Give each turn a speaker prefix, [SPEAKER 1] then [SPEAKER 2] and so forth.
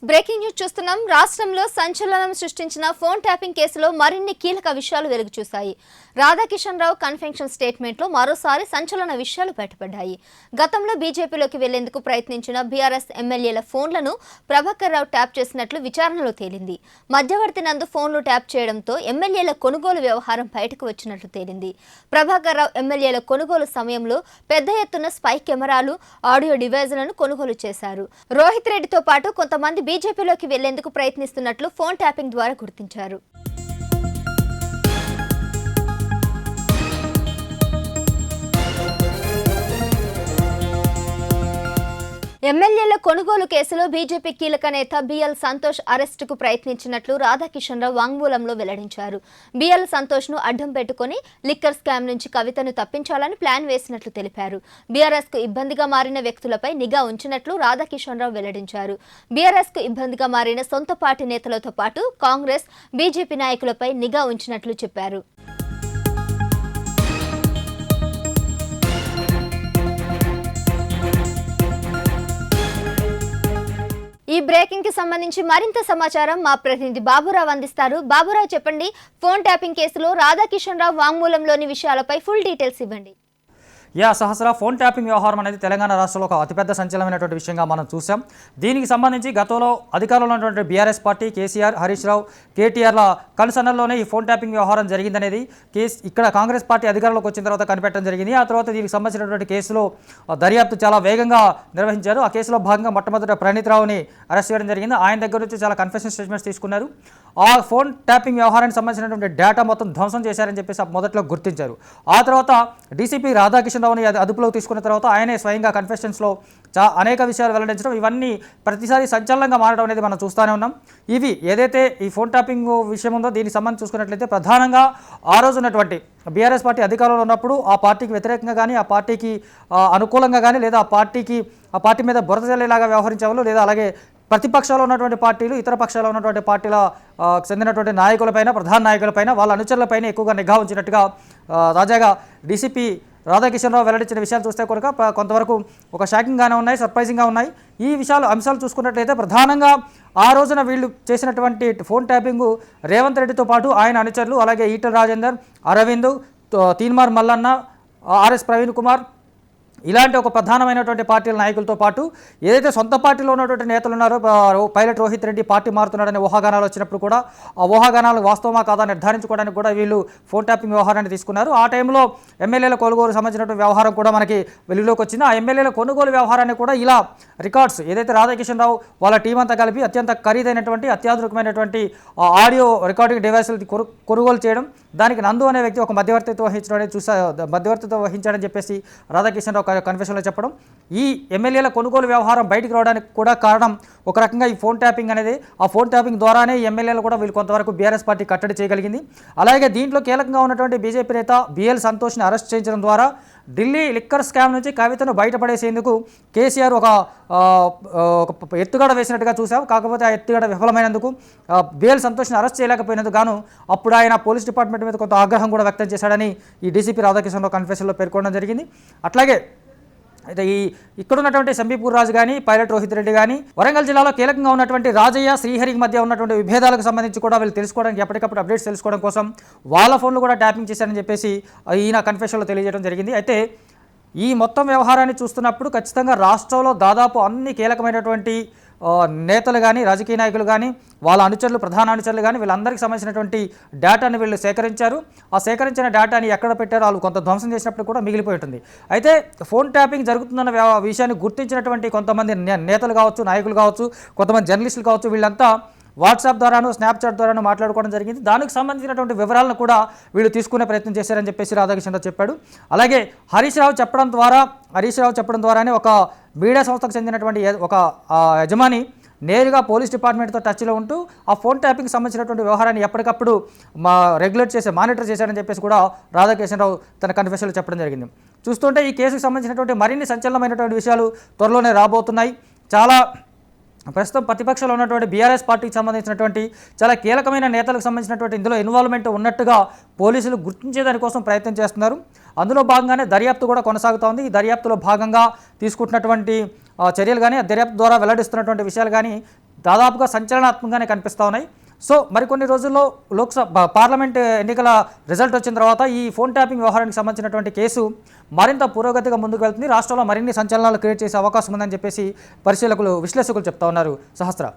[SPEAKER 1] Breaking news చూస్తున్నాం. రాష్ట్రంలో సంచలనం సృష్టించిన ఫోన్ ట్యాపింగ్ కేసులో మరిన్ని కీలక విషయాలు వెలుగు చూశాయి. రాధాకిషన్ రావు కన్ఫెషన్ స్టేట్మెంట్లో మరోసారి సంచలన విషయాలు బయటపడ్డాయి. గతంలో బీజేపీలోకి వెళ్లేందుకు ప్రయత్నించిన బీఆర్ఎస్ ఎమ్మెల్యేల ఫోన్లను ప్రభాకర్ రావు ట్యాప్ చేసినట్లు విచారణలో తేలింది. మధ్యవర్తి నందు ఫోన్లు ట్యాప్ చేయడంతో ఎమ్మెల్యేల కొనుగోలు వ్యవహారం బయటకు వచ్చినట్లు తేలింది. ప్రభాకర్ రావు ఎమ్మెల్యేల కొనుగోలు సమయంలో పెద్ద ఎత్తున స్పై కెమెరాలు, ఆడియో డివైజ్లను కొనుగోలు చేశారు. రోహిత్ రెడ్డితో పాటు కొంతమంది బీజేపీలోకి వెళ్లేందుకు ప్రయత్నిస్తున్నట్లు ఫోన్ ట్యాపింగ్ ద్వారా గుర్తించారు. ఎమ్మెల్యేల కొనుగోలు కేసులో బీజేపీ కీలక నేత బిఎల్ సంతోష్ అరెస్టుకు ప్రయత్నించినట్లు రాధాకిషన్ రావు వాంగ్మూలంలో వెల్లడించారు. బిఎల్ సంతోష్ ను అడ్డం పెట్టుకుని లిక్కర్ స్కామ్ నుంచి కవితను తప్పించాలని ప్లాన్ వేసినట్లు తెలిపారు. బీఆర్ఎస్ కు ఇబ్బందిగా మారిన వ్యక్తులపై నిఘా ఉంచినట్లు రాధాకిషన్ రావు వెల్లడించారు. బీఆర్ఎస్ కు ఇబ్బందిగా మారిన సొంత పార్టీ నేతలతో పాటు కాంగ్రెస్, బీజేపీ నాయకులపై నిఘా ఉంచినట్లు చెప్పారు. ఈ బ్రేకింగ్ కి సంబంధించి మరింత సమాచారం మా ప్రతినిధి బాబురావు అందిస్తారు. బాబురావు, చెప్పండి, ఫోన్ ట్యాపింగ్ కేసులో రాధాకిషన్ రావు వాంగ్మూలంలోని విషయాలపై ఫుల్ డీటెయిల్స్ ఇవ్వండి.
[SPEAKER 2] సహస్ర ఫోన్ ట్యాపింగ్ వ్యవహారం అనేది తెలంగాణ రాష్ట్రంలో ఒక అతిపెద్ద సంచలనమైనటువంటి విషయంగా మనం చూసాం. దీనికి సంబంధించి గతంలో అధికారంలో ఉన్నటువంటి బీఆర్ఎస్ పార్టీ, కేసీఆర్, హరీష్ రావు, కేటీఆర్ల కన్సర్న్లోనే ఈ ఫోన్ ట్యాపింగ్ వ్యవహారం జరిగిందనేది ఇక్కడ కాంగ్రెస్ పార్టీ అధికారంలోకి వచ్చిన తర్వాత కనిపెట్టడం జరిగింది. ఆ తర్వాత దీనికి సంబంధించినటువంటి కేసులో దర్యాప్తు చాలా వేగంగా నిర్వహించారు. ఆ కేసులో భాగంగా మొట్టమొదట ప్రణీత్ రావుని అరెస్ట్ చేయడం జరిగింది. ఆయన దగ్గర నుంచి చాలా కన్ఫెషన్ స్టేట్మెంట్స్ తీసుకున్నారు. ఆ ఫోన్ ట్యాపింగ్ వ్యవహారానికి సంబంధించినటువంటి డేటా మొత్తం ధ్వంసం చేశారని చెప్పేసి మొదట్లో గుర్తించారు. ఆ తర్వాత డీసీపీ రాధాకిషన్ రావుని అదుపులోకి తీసుకున్న తర్వాత ఆయనే స్వయంగా కన్ఫెషన్స్లో అనేక విషయాలు వెల్లడించడం, ఇవన్నీ ప్రతిసారి సంచలనంగా మారడం అనేది మనం చూస్తూనే ఉన్నాం. ఇవి ఏదైతే ఈ ఫోన్ ట్యాపింగ్ విషయం ఉందో దీనికి సంబంధించి చూసుకున్నట్లయితే ప్రధానంగా ఆ రోజు ఉన్నటువంటి బీఆర్ఎస్ పార్టీ అధికారంలో ఉన్నప్పుడు ఆ పార్టీకి వ్యతిరేకంగా కానీ, ఆ పార్టీకి అనుకూలంగా కానీ, లేదా ఆ పార్టీ మీద బురద జల్లేలాగా వ్యవహరించేవాళ్ళు, లేదా అలాగే ప్రతిపక్షాలు ఉన్నటువంటి పార్టీలు, ఇతర పక్షాలు ఉన్నటువంటి పార్టీల చెందినటువంటి నాయకులపైన, ప్రధాన నాయకులపైన, వాళ్ళ అనుచరులపైన ఎక్కువగా నిఘా ఉంచినట్టుగా తాజాగా డీసీపీ రాధాకిషన్ రావు వెల్లడించిన విషయాలు చూస్తే కనుక కొంతవరకు ఒక షాకింగ్గానే ఉన్నాయి, సర్ప్రైజింగ్గా ఉన్నాయి. ఈ అంశాలు చూసుకున్నట్లయితే ప్రధానంగా ఆ రోజున వీళ్ళు చేసినటువంటి ఫోన్ ట్యాపింగ్ రేవంత్ రెడ్డితో పాటు ఆయన అనుచరులు, అలాగే ఈటల రాజేందర్, అరవింద్, తీన్మార్ మల్లన్న, ఆర్ఎస్ ప్రవీణ్ కుమార్, ఇలాంటి ఒక ప్రధానమైనటువంటి పార్టీల నాయకులతో పాటు ఏదైతే సొంత పార్టీలో ఉన్నటువంటి నేతలు ఉన్నారో, పైలట్ రోహిత్ రెడ్డి పార్టీ మారుతున్నాడనే ఊహాగానాలు వచ్చినప్పుడు కూడా ఆ ఊహాగానాలు వాస్తవమా కాదా నిర్ధారించుకోవడానికి కూడా వీళ్ళు ఫోన్ ట్యాపింగ్ వ్యవహారాన్ని తీసుకున్నారు. ఆ టైంలో ఎమ్మెల్యేల కొనుగోలు సంబంధించినటువంటి వ్యవహారం కూడా మనకి వెలుగులోకి వచ్చింది. ఆ ఎమ్మెల్యేల కొనుగోలు వ్యవహారాన్ని కూడా ఇలా రికార్డ్స్ ఏదైతే రాధాకిషన్ రావు వాళ్ళ టీం అంతా కలిపి అత్యంత ఖరీదైనటువంటి, అత్యాధునికమైనటువంటి ఆడియో రికార్డింగ్ డివైసులు కొనుగోలు చేయడం, దానికి నందు అనే వ్యక్తి ఒక మధ్యవర్తిత్వం వహించాడని చెప్పేసి రాధాకిషన్ రావు కన్ఫెషన్లో చెప్పడం, ఈ ఎమ్మెల్యేల కొనుగోలు వ్యవహారం బయటికి రావడానికి కూడా కారణం ఒక రకంగా ఈ ఫోన్ ట్యాపింగ్ అనేది. ఆ ఫోన్ ట్యాపింగ్ ద్వారానే ఎమ్మెల్యేలు కూడా వీళ్ళు కొంతవరకు బీఆర్ఎస్ పార్టీ కట్టడి చేయగలిగింది. అలాగే దీంట్లో కీలకంగా ఉన్నటువంటి బీజేపీ నేత బిఎల్ సంతోష్ని అరెస్ట్ చేయించడం ద్వారా ఢిల్లీ లిక్కర్ స్కామ్ నుంచి కవితను బయటపడేసేందుకు కేసీఆర్ ఒక ఎత్తుగడ వేసినట్టుగా చూసాం. కాకపోతే ఆ ఎత్తుగడ విఫలమైనందుకు బిఎల్ సంతోష్ని అరెస్ట్ చేయలేకపోయినందుకు గాను అప్పుడు ఆయన పోలీస్ డిపార్ట్మెంట్ మీద కొంత ఆగ్రహం కూడా వ్యక్తం చేశాడని ఈ డీసీపీ రాధాకిషన్ రావు కన్ఫెషన్లో పేర్కొనడం జరిగింది. అట్లాగే అయితే ఇక్కడ ఉన్నటువంటి సంబీపూర్ రాజు కానీ, పైలట్ రోహిత్ రెడ్డి కానీ, వరంగల్ జిల్లాలో కీలకంగా ఉన్నటువంటి రాజయ్య, శ్రీహరికి మధ్య ఉన్నటువంటి విభేదాలకు సంబంధించి కూడా వీళ్ళు తెలుసుకోవడానికి, ఎప్పటికప్పుడు అప్డేట్స్ తెలుసుకోవడం కోసం వాళ్ళ ఫోన్లు కూడా ట్యాపింగ్ చేశారని చెప్పేసి ఈయన కన్ఫెషన్లో తెలియజేయడం జరిగింది. అయితే ఈ మొత్తం వ్యవహారాన్ని చూస్తున్నప్పుడు ఖచ్చితంగా రాష్ట్రంలో దాదాపు అన్ని కీలకమైనటువంటి నేతలు కానీ, రాజకీయ నాయకులు కానీ, వాళ్ళ అనుచరులు, ప్రధాన అనుచరులు కానీ, వీళ్ళందరికీ సంబంధించినటువంటి డేటాని వీళ్ళు సేకరించారు. ఆ సేకరించిన డేటాని ఎక్కడ పెట్టారో వాళ్ళు కొంత ధ్వంసం చేసినప్పుడు కూడా మిగిలిపోయి ఉంటుంది. అయితే ఫోన్ ట్యాపింగ్ జరుగుతుందన్న విషయాన్ని గుర్తించినటువంటి కొంతమంది నేతలు కావచ్చు, నాయకులు కావచ్చు, కొంతమంది జర్నలిస్టులు కావచ్చు, వీళ్ళంతా వాట్సాప్ ద్వారాను, స్నాప్చాట్ ద్వారాను మాట్లాడుకోవడం జరిగింది. దానికి సంబంధించినటువంటి వివరాలను కూడా వీళ్ళు తీసుకునే ప్రయత్నం చేశారని చెప్పేసి రాధాకిషన్ రావు చెప్పాడు. అలాగే హరీష్ రావు చెప్పడం ద్వారానే ఒక మీడియా సంస్థకు చెందినటువంటి ఒక యజమాని నేరుగా పోలీస్ డిపార్ట్మెంట్తో టచ్లో ఉంటూ ఆ ఫోన్ ట్యాపింగ్కి సంబంధించినటువంటి వ్యవహారాన్ని ఎప్పటికప్పుడు మానిటర్ చేశారని చెప్పేసి కూడా రాధాకిషన్ రావు తన కన్ఫెషన్లో చెప్పడం జరిగింది. చూస్తుంటే ఈ కేసుకు సంబంధించినటువంటి మరిన్ని సంచలనమైనటువంటి విషయాలు త్వరలోనే రాబోతున్నాయి. చాలా ప్రస్తుతం ప్రతిపక్షంలో ఉన్నటువంటి బీఆర్ఎస్ పార్టీకి సంబంధించినటువంటి చాలా కీలకమైన నేతలకు సంబంధించినటువంటి ఇందులో ఇన్వాల్వ్మెంట్ ఉన్నట్టుగా పోలీసులు గుర్తించేదానికోసం ప్రయత్నం చేస్తున్నారు. అందులో భాగంగానే దర్యాప్తు కూడా కొనసాగుతోంది. ఈ దర్యాప్తులో భాగంగా తీసుకుంటున్నటువంటి చర్యలు కానీ, దర్యాప్తు ద్వారా వెల్లడిస్తున్నటువంటి విషయాలు కానీ దాదాపుగా సంచలనాత్మకంగానే కనిపిస్తూ ఉన్నాయి. సో మరికొన్ని రోజుల్లో లోక్సభ పార్లమెంట్ ఎన్నికల రిజల్ట్ వచ్చిన తర్వాత ఈ ఫోన్ ట్యాపింగ్ వ్యవహారానికి సంబంధించినటువంటి కేసు మరింత పురోగతిగా ముందుకు వెళ్తుంది. రాష్ట్రంలో మరిన్ని సంచలనాలు క్రియేట్ చేసే అవకాశం ఉందని చెప్పేసి పరిశీలకులు విశ్లేషకులు చెప్తా ఉన్నారు. సహస్ర.